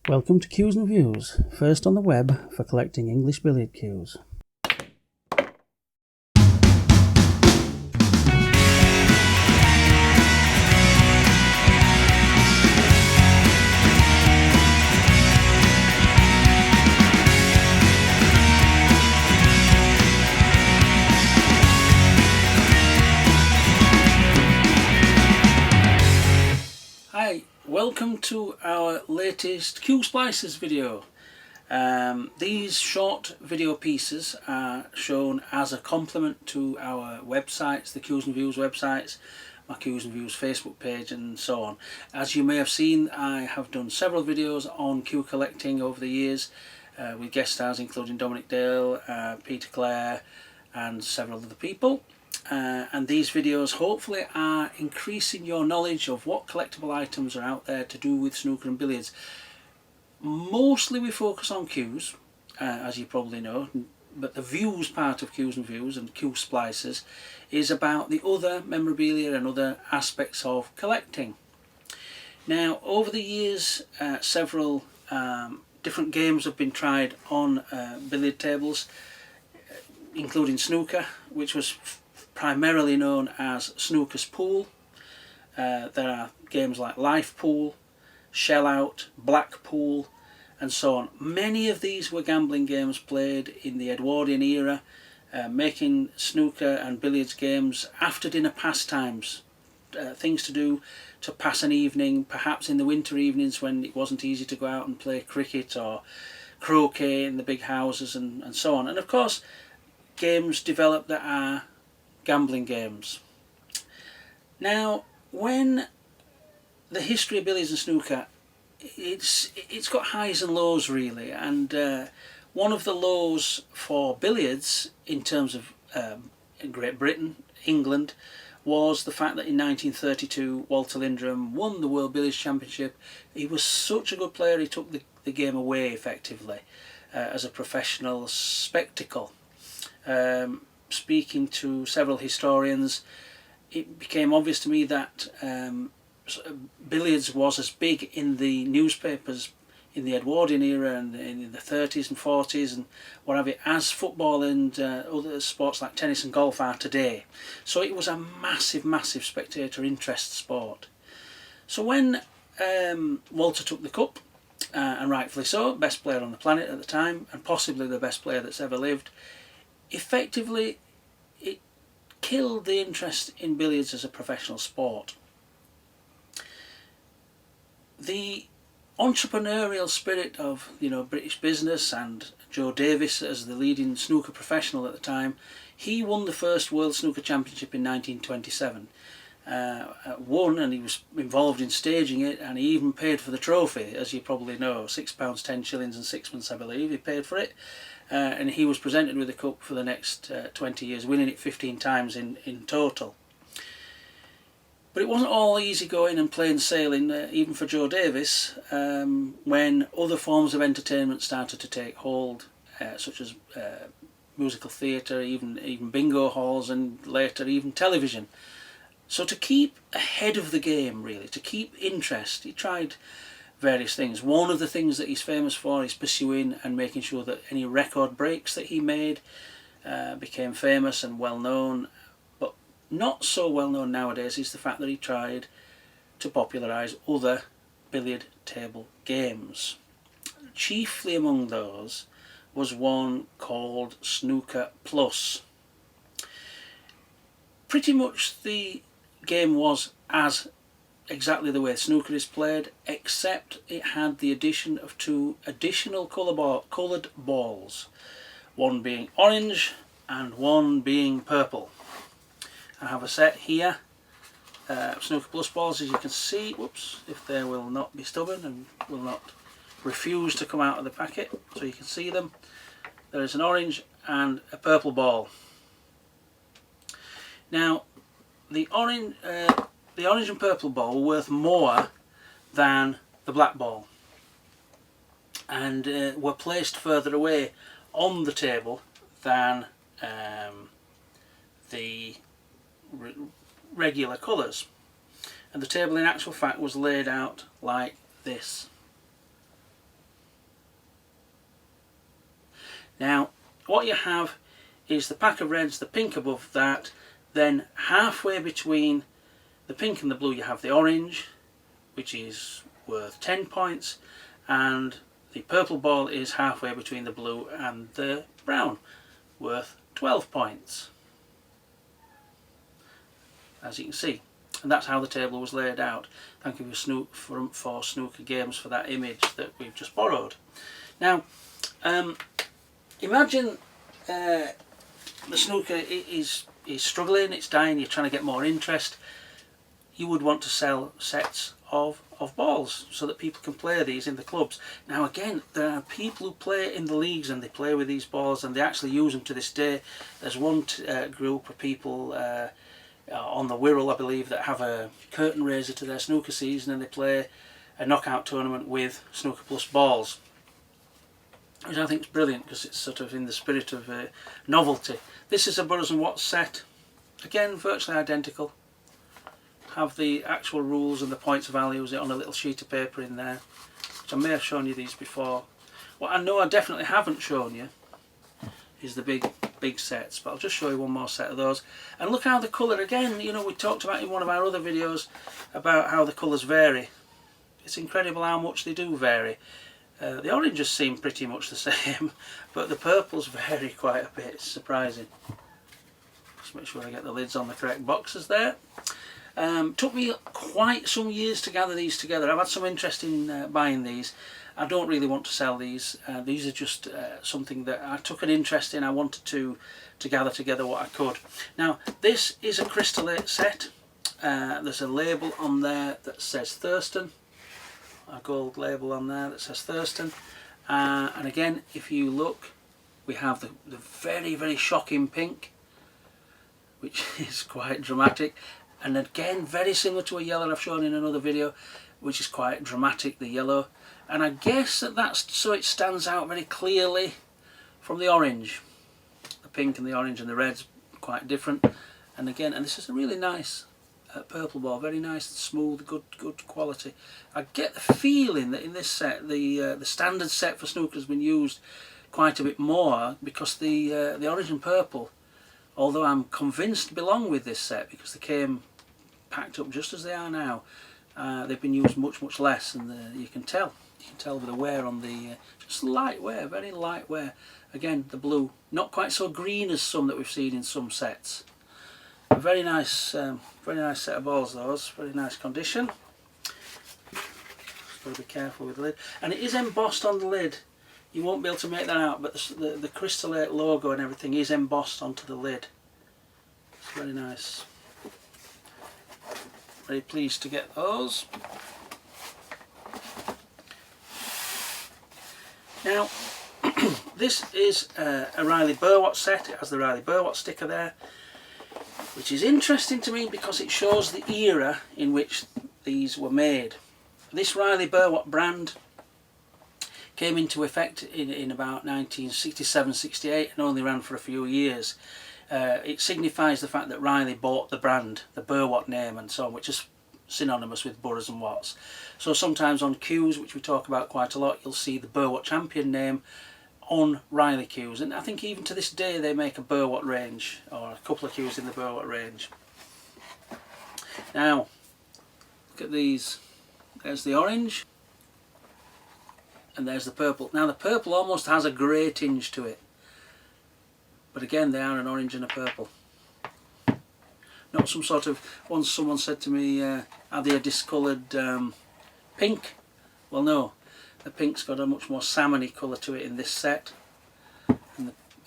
Welcome to Cues and Views, first on the web for collecting English billiard cues. Hi, welcome to our latest Cue Splices video. These short video pieces are shown as a complement to our websites, the Cues and Views websites, my Cues and Views Facebook page and so on. As you may have seen, I have done several videos on cue collecting over the years with guest stars including Dominic Dale, Peter Clare and several other people. And these videos hopefully are increasing your knowledge of what collectible items are out there to do with snooker and billiards. Mostly we focus on cues, as you probably know, but the views part of Cues and Views and Cue Splices is about the other memorabilia and other aspects of collecting. Now, over the years, several different games have been tried on billiard tables, including snooker, which was primarily known as Snooker's Pool. There are games like Life Pool, Shell Out, Black Pool and so on. Many of these were gambling games played in the Edwardian era, making snooker and billiards games after dinner pastimes, things to do to pass an evening, perhaps in the winter evenings when it wasn't easy to go out and play cricket or croquet in the big houses and so on. And of course games develop that are gambling games. Now, when the history of billiards and snooker, it's got highs and lows really, and one of the lows for billiards in terms of Great Britain, England, was the fact that in 1932 Walter Lindrum won the World Billiards Championship. He was such a good player, he took the game away effectively as a professional spectacle. Speaking to several historians, it became obvious to me that billiards was as big in the newspapers in the Edwardian era and in the 30s and 40s and what have you, as football and other sports like tennis and golf are today. So it was a massive spectator interest sport. So when Walter took the cup, and rightfully so, best player on the planet at the time and possibly the best player that's ever lived, effectively it killed the interest in billiards as a professional sport. The entrepreneurial spirit of British business and Joe Davis as the leading snooker professional at the time, he won the first World Snooker Championship in 1927. Won, and he was involved in staging it, and he even paid for the trophy, as you probably know, £6, 10 shillings and sixpence I believe he paid for it. And he was presented with the cup for the next 20 years, winning it 15 times in total. But it wasn't all easy going and plain sailing, even for Joe Davis, when other forms of entertainment started to take hold, such as musical theatre, even bingo halls, and later even television. So to keep ahead of the game, really, to keep interest, he tried various things. One of the things that he's famous for is pursuing and making sure that any record breaks that he made became famous and well known. But not so well known nowadays is the fact that he tried to popularise other billiard table games. Chiefly among those was one called Snooker Plus. Pretty much the game was as exactly the way snooker is played, except it had the addition of two additional coloured balls, one being orange and one being purple. I have a set here, Snooker Plus balls, as you can see. Whoops, if they will not be stubborn and will not refuse to come out of the packet, so you can see them. There is an orange and a purple ball. Now, the orange and purple ball were worth more than the black ball, and were placed further away on the table than the regular colours. And the table in actual fact was laid out like this. Now what you have is the pack of reds, the pink above that, then halfway between the pink and the blue you have the orange, which is worth 10 points, and the purple ball is halfway between the blue and the brown, worth 12 points, as you can see. And that's how the table was laid out. Thank you for Snooker Games for that image that we've just borrowed. Now imagine the snooker is struggling, it's dying, you're trying to get more interest. You would want to sell sets of balls so that people can play these in the clubs. Now again, there are people who play in the leagues and they play with these balls and they actually use them to this day. There's one group of people on the Wirral, I believe, that have a curtain raiser to their snooker season and they play a knockout tournament with Snooker Plus balls, which I think is brilliant because it's sort of in the spirit of novelty. This is a Burrows and Watts set, again virtually identical. Have the actual rules and the points values on a little sheet of paper in there, which I may have shown you these before. What I know I definitely haven't shown you is the big sets, but I'll just show you one more set of those. And look how the colour, again, you know, we talked about in one of our other videos about how the colours vary. It's incredible how much they do vary. The oranges seem pretty much the same, but the purples vary quite a bit. It's surprising. Just make sure I get the lids on the correct boxes there. Took me quite some years to gather these together. I've had some interest in buying these. I don't really want to sell these. These are just something that I took an interest in. I wanted to gather together what I could. Now this is a Crystal 8 set. There's a label on there that says Thurston. A gold label on there that says Thurston. And again, if you look, we have the very, very shocking pink, which is quite dramatic. And again, very similar to a yellow I've shown in another video, which is quite dramatic, the yellow. And I guess that's so it stands out very clearly from the orange. The pink and the orange and the red's quite different. And again, and this is a really nice purple ball, very nice, smooth, good quality. I get the feeling that in this set, the standard set for snooker has been used quite a bit more, because the orange and purple, although I'm convinced belong with this set because they came packed up just as they are now, they've been used much less, and you can tell with the wear on the just light wear, very light wear. Again, the blue not quite so green as some that we've seen in some sets. A very nice set of balls, those, very nice condition. Just got to be careful with the lid, and it is embossed on the lid. You won't be able to make that out, but the Crystal 8 logo and everything is embossed onto the lid. It's very nice. Very pleased to get those. Now, this is a Riley Burwatt set. It has the Riley Burwatt sticker there, which is interesting to me because it shows the era in which these were made. This Riley Burwatt brand came into effect in about 1967-68 and only ran for a few years. It signifies the fact that Riley bought the brand, the Burwatt name and so on, which is synonymous with Burrows and Watts. So sometimes on cues, which we talk about quite a lot, you'll see the Burwatt Champion name on Riley cues, and I think even to this day they make a Burwatt range, or a couple of cues in the Burwatt range. Now look at these. There's the orange and there's the purple. Now the purple almost has a grey tinge to it, but again they are an orange and a purple. Not some sort of, once someone said to me, are they a discoloured pink? Well no, the pink's got a much more salmony colour to it in this set,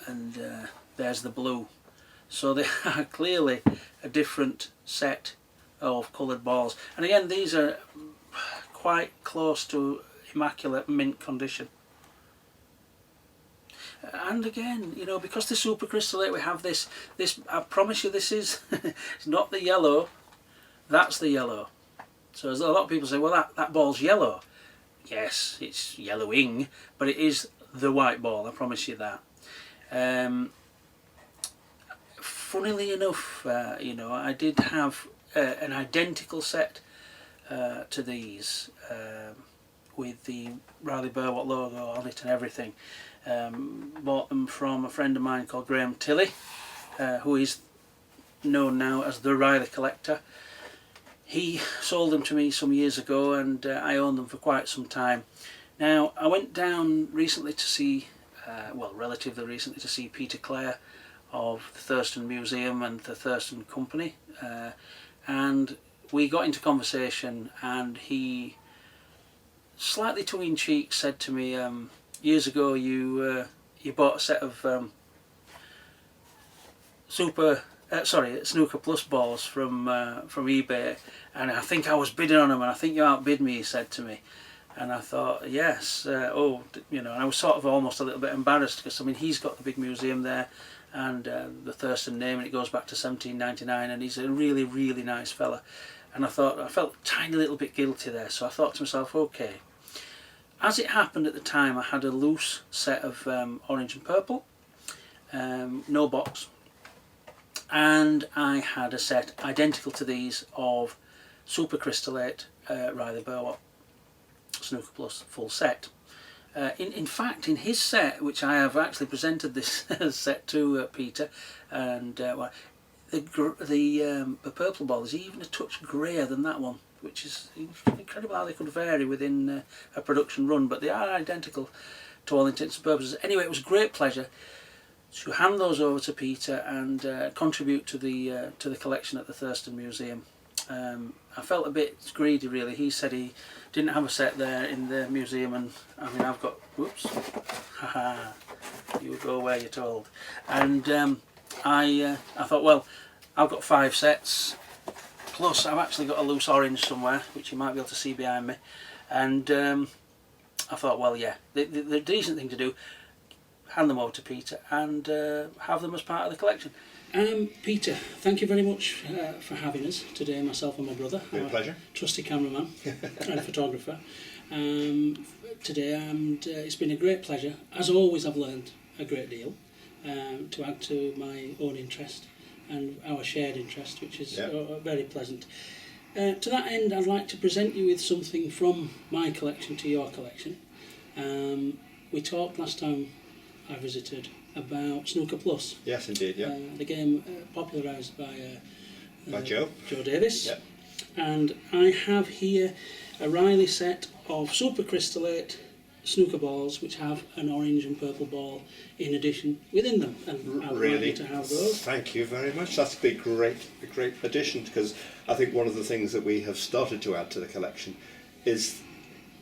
and there's the blue. So they are clearly a different set of coloured balls. And again, these are quite close to immaculate mint condition. And again, you know, because the Super Crystal 8, we have this, I promise you this is it's not the yellow, that's the yellow. So as a lot of people say, well that ball's yellow. Yes, it's yellowing, but it is the white ball, I promise you that. Funnily enough, you know, I did have an identical set to these with the Riley Burwatt logo on it and everything. Bought them from a friend of mine called Graham Tilley, who is known now as the Riley Collector. He sold them to me some years ago, and I owned them for quite some time. Now, I went down recently to see, well, relatively recently, to see Peter Clare of the Thurston Museum and the Thurston Company, and we got into conversation, and he, slightly tongue-in-cheek, said to me, years ago you bought a set of Snooker Plus balls from eBay, and I think I was bidding on them, and I think you outbid me, he said to me. And I thought, yes, and I was sort of almost a little bit embarrassed, because I mean, he's got the big museum there, and the Thurston name, and it goes back to 1799, and he's a really, really nice fella. And I thought, I felt a tiny little bit guilty there, so I thought to myself, okay. As it happened at the time, I had a loose set of orange and purple, no box, and I had a set identical to these of Super Crystallate Riley Burwatt Snooker Plus full set. In fact, in his set, which I have actually presented this set to Peter, and the purple ball is even a touch greyer than that one, which is incredible how they could vary within a production run, but they are identical to all intents and purposes. Anyway, it was a great pleasure to hand those over to Peter and contribute to the collection at the Thurston Museum. I felt a bit greedy, really. He said he didn't have a set there in the museum, and I mean, I've got, whoops, haha, you go where you're told. And I thought, well, I've got 5 sets, plus I've actually got a loose orange somewhere, which you might be able to see behind me. And I thought, well, yeah, the decent thing to do, hand them over to Peter and have them as part of the collection. Peter, thank you very much for having us today, myself and my brother, Been a pleasure. Trusty cameraman and photographer today, and it's been a great pleasure. As always, I've learned a great deal to add to my own interest and our shared interest, which is very pleasant. To that end, I'd like to present you with something from my collection to your collection. We talked last time I visited about Snooker Plus. Yes, indeed, yeah. The game popularised by Joe Davis. Yep. And I have here a Riley set of Super Crystallate snooker balls, which have an orange and purple ball in addition within them. And I'd like you to have those. Thank you very much. That's a great addition, because I think one of the things that we have started to add to the collection is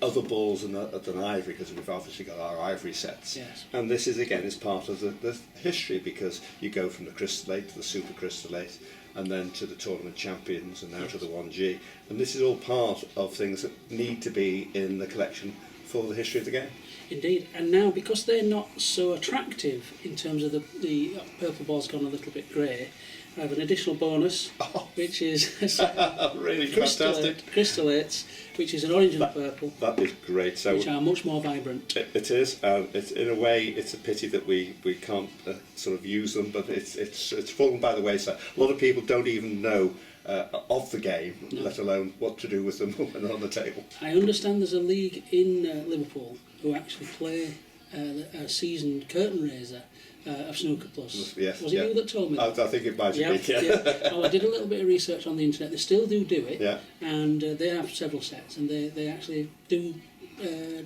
other balls than ivory, because we've obviously got our ivory sets. Yes. And this is again part of the history, because you go from the Crystallate to the Super Crystallate, and then to the Tournament Champions, and now to the 1G. And this is all part of things that need to be in the collection for the history of the game. Indeed, and now because they're not so attractive in terms of the purple ball's gone a little bit grey, I have an additional bonus, which is really fantastic. Crystallates, which is an orange and a purple. That is great. So which are much more vibrant. It is. It's in a way, it's a pity that we can't sort of use them, but it's fallen by the wayside. A lot of people don't even know of the game, let alone what to do with them when they're on the table. I understand there's a league in Liverpool who actually play a seasoned curtain raiser of Snooker Plus. Yes, was it you that told me that? I think it might have been, yeah. Oh, I did a little bit of research on the internet. They still do it, yeah. And they have several sets, and they actually do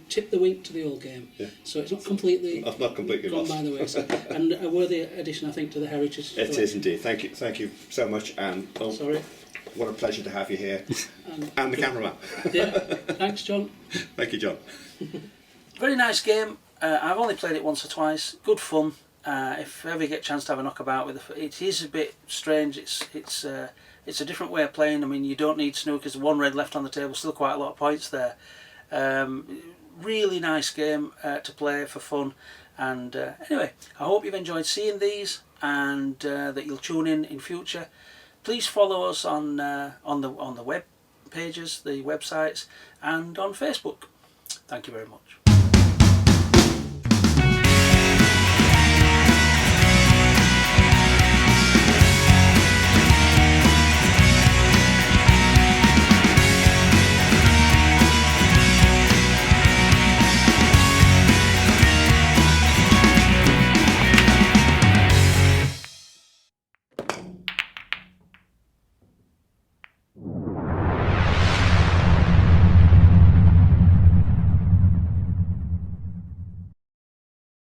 tip the wink to the old game. Yeah. So it's not completely gone lost by the way. So, and a worthy addition, I think, to the heritage. It is indeed. Thank you so much, and sorry. What a pleasure to have you here, and the cameraman. Yeah, thanks, John. Thank you, John. Very nice game. I've only played it once or twice. Good fun. If ever you get a chance to have a knockabout with it is a bit strange. It's a different way of playing. I mean, you don't need snookers. One red left on the table, still quite a lot of points there. Really nice game to play for fun. And anyway, I hope you've enjoyed seeing these, and that you'll tune in future. Please follow us on the web pages, the websites, and on Facebook. Thank you very much.